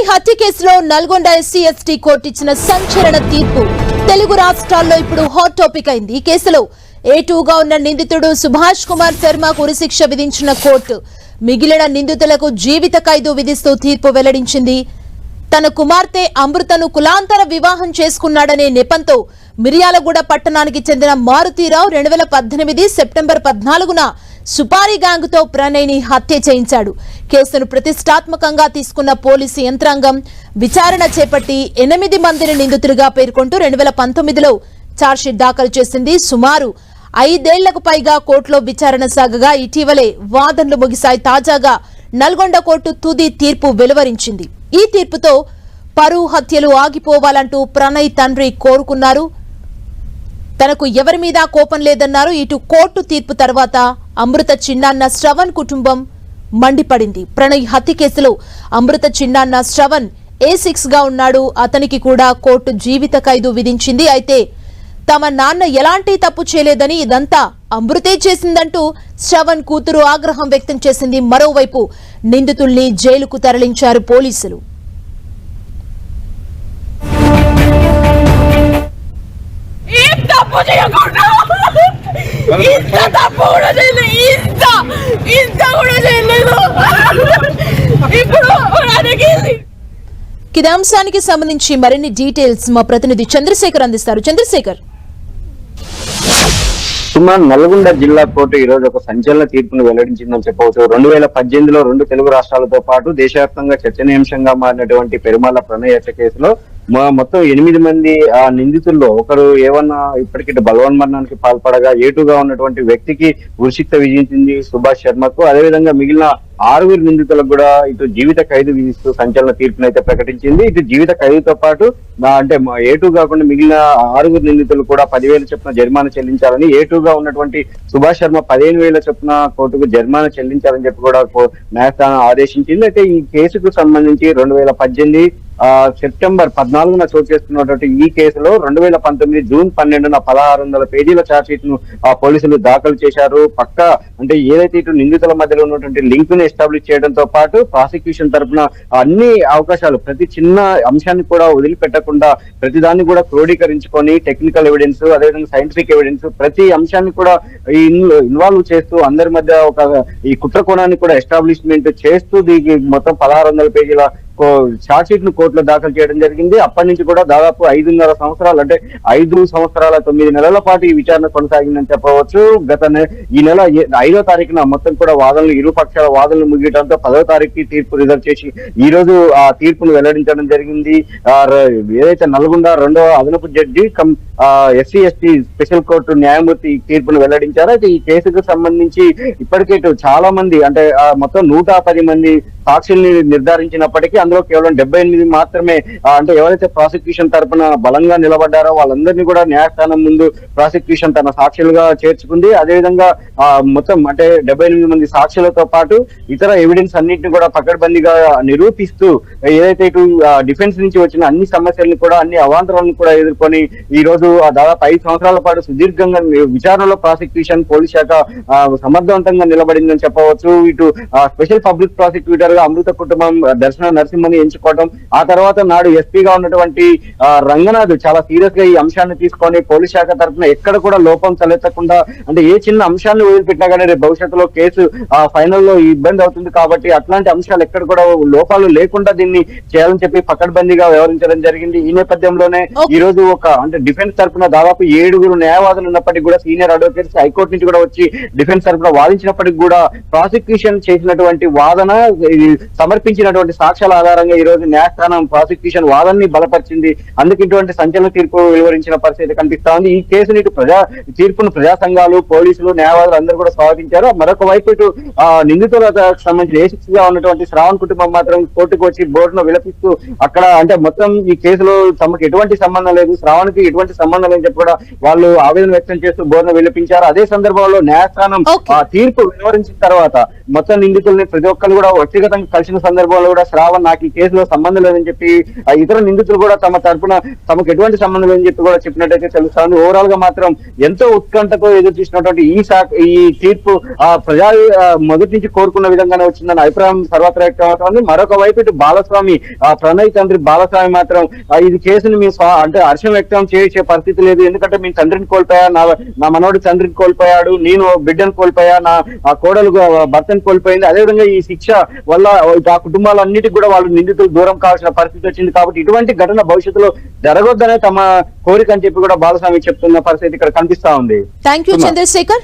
ప్రణయ్ హత్య కేసులో Nalgonda SC ST court ఇచ్చిన సంచలన తీర్పు తెలుగు రాష్ట్రాల్లో ఇప్పుడు హాట్ టాపిక్ అయింది. ఈ కేసులో A2గా ఉన్న నిందితుడు సుభాష్ కుమార్ శర్మకు ఉరిశిక్ష విధించిన కోర్టు మిగిలిన నిందితులకు జీవిత ఖైదు విధిస్తూ తీర్పు వెల్లడించింది. తన కుమార్తె అమృతను కులాంతర వివాహం చేసుకున్నాడనే నెపంతో మిర్యాలగూడ పట్టణానికి చెందిన మారుతీరావు 2018 సెప్టెంబర్ 14న సుపారీ గ్యాంగ్ తో ప్రణయ్ ని హత్య చేయించాడు. కేసును ప్రతిష్టాత్మకంగా తీసుకున్న పోలీసు యంత్రాంగం విచారణ చేపట్టి 8 మందిని నిందితులుగా పేర్కొంటూ 2019లో ఛార్జ్షీట్ దాఖలు చేసింది. సుమారు 5 ఏళ్లకు పైగా కోర్టులో విచారణ సాగగా ఇటీవలే వాదనలు ముగిశాయి. తాజాగా నల్గొండ కోర్టు తుది తీర్పు వెలువరించింది. ఈ తీర్పుతో పరువు హత్యలు ఆగిపోవాలంటూ ప్రణయ్ తండ్రి కోరుకున్నారు. తనకు ఎవరి మీద కోపం లేదన్నారు. ఇటు కోర్టు తీర్పు తర్వాత అమృత చిన్నాన్న శ్రవణ్ కుటుంబం మండిపడింది. ప్రణయ్ హత్య కేసులో అమృత చిన్నాన్న శ్రవణ్ A6గా ఉన్నాడు. అతనికి కూడా కోర్టు జీవిత ఖైదు విధించింది. అయితే తమ నాన్న ఎలాంటి తప్పు చేయలేదని ఇదంతా అమృతే చేసిందంటూ శ్రవణ్ కూతురు ఆగ్రహం వ్యక్తం చేసింది. మరోవైపు నిందితుల్ని జైలుకు తరలించారు పోలీసులు. ఇదే అంశానికి సంబంధించి మరిన్ని డీటెయిల్స్ మా ప్రతినిధి చంద్రశేఖర్ అందిస్తారు. చంద్రశేఖర్, నల్గొండ జిల్లా కోర్టు ఈ రోజు ఒక సంచలన తీర్పును వెల్లడించిందని చెప్పవచ్చు. 2018లో 2 తెలుగు రాష్ట్రాలతో పాటు దేశవ్యాప్తంగా చర్చనీయాంశంగా మారినటువంటి పెరుమాళ్ల ప్రణయ్ హత్య కేసులో మొత్తం 8 మంది ఆ నిందితుల్లో ఒకరు ఏమన్నా ఇప్పటికీ బలవన్మరణానికి పాల్పడగా A2గా ఉన్నటువంటి వ్యక్తికి ఉరిశిక్ష విధించింది సుభాష్ శర్మకు. అదేవిధంగా మిగిలిన 6 నిందితులకు కూడా ఇటు జీవిత ఖైదు విధిస్తూ సంచలన తీర్పును అయితే ప్రకటించింది. ఇటు జీవిత ఖైదుతో పాటు అంటే A2 కాకుండా మిగిలిన 6 నిందితులు కూడా 10,000 చొప్పున జరిమానా చెల్లించాలని, A2గా ఉన్నటువంటి సుభాష్ శర్మ 15,000 చొప్పున కోర్టుకు జరిమానా చెల్లించాలని చెప్పి కూడా న్యాయస్థానం ఆదేశించింది. అయితే ఈ కేసుకు సంబంధించి 2018 సెప్టెంబర్ 14న చోటు చేసుకున్నటువంటి ఈ కేసులో 2019 జూన్ 12న 1600 పేజీల ఛార్జ్షీట్ ను పోలీసులు దాఖలు చేశారు. అంటే ఏదైతే ఇటు నిందితుల మధ్యలో ఉన్నటువంటి లింక్ ను ఎస్టాబ్లిష్ చేయడంతో పాటు ప్రాసిక్యూషన్ తరఫున అన్ని అవకాశాలు ప్రతి చిన్న అంశాన్ని కూడా వదిలిపెట్టకుండా ప్రతిదాన్ని కూడా క్రోడీకరించుకొని టెక్నికల్ ఎవిడెన్స్, అదేవిధంగా సైంటిఫిక్ ఎవిడెన్స్ ప్రతి అంశాన్ని కూడా ఇన్వాల్వ్ చేస్తూ అందరి మధ్య ఈ కుట్ర కోణాన్ని కూడా ఎస్టాబ్లిష్మెంట్ చేస్తూ దీనికి మొత్తం 1600 పేజీల ఛార్జ్షీట్ ను కోర్టులో దాఖలు చేయడం జరిగింది. అప్పటి నుంచి కూడా దాదాపు 5.5 సంవత్సరాలు అంటే 5 సంవత్సరాల 9 నెలల పాటు ఈ విచారణ కొనసాగిందని చెప్పవచ్చు. ఈ నెల 5వ తారీఖున మొత్తం కూడా వాదనలు ఇరు పక్షాల వాదనలు ముగియడంతో 10వ తారీఖుకి తీర్పు రిజర్వ్ చేసి ఈ రోజు ఆ తీర్పును వెల్లడించడం జరిగింది. ఏదైతే నల్గొండ 2వ అదనపు judge SC ST special court న్యాయమూర్తి ఈ తీర్పును వెల్లడించారు. అయితే ఈ కేసుకు సంబంధించి ఇప్పటికే చాలా మంది అంటే మొత్తం 110 మంది సాక్షుల్ని నిర్ధారించినప్పటికీ అందులో కేవలం 78 మాత్రమే అంటే ఎవరైతే ప్రాసిక్యూషన్ తరఫున బలంగా నిలబడ్డారో వాళ్ళందరినీ కూడా న్యాయస్థానం ముందు ప్రాసిక్యూషన్ తన సాక్షులుగా చేర్చుకుంది. అదేవిధంగా మొత్తం అంటే 78 మంది సాక్షులతో పాటు ఇతర ఎవిడెన్స్ అన్నింటినీ కూడా పకడ్బందీగా నిరూపిస్తూ ఏదైతే ఇటు డిఫెన్స్ నుంచి వచ్చిన అన్ని సమస్యలను కూడా అన్ని అవాంతరాలను కూడా ఎదుర్కొని ఈ రోజు దాదాపు 5 సంవత్సరాల పాటు సుదీర్ఘంగా విచారణలో ప్రాసిక్యూషన్ పోలీస్ శాఖ సమర్థవంతంగా నిలబడిందని చెప్పవచ్చు. ఇటు స్పెషల్ పబ్లిక్ ప్రాసిక్యూటర్ గా అమృత కుటుంబం దర్శన నరసింహని ఎంచుకోవడం, ఆ తర్వాత నాడు ఎస్పీగా ఉన్నటువంటి రంగనాథ్ చాలా సీరియస్ గా ఈ అంశాన్ని తీసుకొని పోలీస్ శాఖ తరఫున ఎక్కడ కూడా లోపం తలెత్తకుండా అంటే ఏ చిన్న అంశాన్ని వదిలిపెట్టినా కానీ రేపు భవిష్యత్తులో కేసు ఫైనల్లో ఇబ్బంది అవుతుంది కాబట్టి అట్లాంటి అంశాలు ఎక్కడ కూడా లోపాలు లేకుండా దీన్ని చేయాలని చెప్పి పకడ్బందీగా వ్యవహరించడం జరిగింది. ఈ నేపథ్యంలోనే ఈ రోజు అంటే డిఫెన్స్ తరఫున దాదాపు 7 న్యాయవాదులు ఉన్నప్పటికీ కూడా సీనియర్ అడ్వకేట్స్ హైకోర్టు నుంచి కూడా వచ్చి డిఫెన్స్ తరఫున వాదించినప్పటికీ కూడా ప్రాసిక్యూషన్ చేసినటువంటి వాదన సమర్పించినటువంటి సాక్ష్యాల ఆధారంగా ఈ రోజు న్యాయస్థానం ప్రాసిక్యూషన్ వాదనని బలపరిచింది. అందుకు ఇటువంటి సంచలన తీర్పు వెలువరించిన పరిస్థితి కనిపిస్తా ఉంది. ఈ కేసుని ఇటు తీర్పును ప్రజా సంఘాలు, పోలీసులు, న్యాయవాదులు అందరూ కూడా స్వాగతించారు. మరొక వైపు ఇటు నిందితులకు సంబంధించి A6గా ఉన్నటువంటి శ్రావణ్ కుటుంబం మాత్రం కోర్టుకు వచ్చి బోర్డును విలపిస్తూ అక్కడ అంటే మొత్తం ఈ కేసులో తమకు ఎటువంటి సంబంధం లేదు, శ్రావణ్కి ఎటువంటి సంబంధం లేని చెప్పి కూడా వాళ్ళు ఆవేదన వ్యక్తం చేస్తూ బోర్న విలపించారు. అదే సందర్భంలో న్యాయస్థానం Okay. ఆ తీర్పు వివరించిన తర్వాత మొత్తం నిందితుల్ని ప్రతి ఒక్కరు కూడా వ్యక్తిగతంగా కలిసిన సందర్భంలో కూడా శ్రావణ్ నాకు ఈ కేసులో సంబంధం లేదని చెప్పి ఆ ఇతర నిందితులు కూడా తమ తరపున తమకు ఎటువంటి సంబంధం లేదని చెప్పి కూడా చెప్పినట్టయితే తెలుస్తుంది. ఓవరాల్ గా మాత్రం ఎంతో ఉత్కంఠతో ఎదురు చూసినటువంటి ఈ తీర్పు ఆ ప్రజా మొదటి నుంచి కోరుకున్న విధంగానే వచ్చిందన్న అభిప్రాయం సర్వత్రా వ్యక్తం అవుతోంది. మరొక వైపు ఇటు బాలస్వామి ఆ ప్రణయ్ తండ్రి బాలస్వామి మాత్రం ఇది కేసుని మీ అంటే హర్షం వ్యక్తం చేసే పరిస్థితి లేదు. ఎందుకంటే మీ తండ్రిని కోల్పోయా, నా మనోడి తండ్రిని కోల్పోయాడు, నేను బిడ్డను కోల్పోయా, నా ఆ కోడలు భర్తను కోల్పోయింది. అదేవిధంగా ఈ శిక్ష వల్ల ఆ కుటుంబాలన్నిటికీ కూడా వాళ్ళు నిందితులు దూరం కావాల్సిన పరిస్థితి వచ్చింది. కాబట్టి ఇటువంటి ఘటన భవిష్యత్తులో జరగొద్దనే తమ కోరిక అని చెప్పి కూడా బాలస్వామి చెప్తున్న పరిస్థితి ఇక్కడ కనిపిస్తా ఉంది. Thank you Chandrasekhar.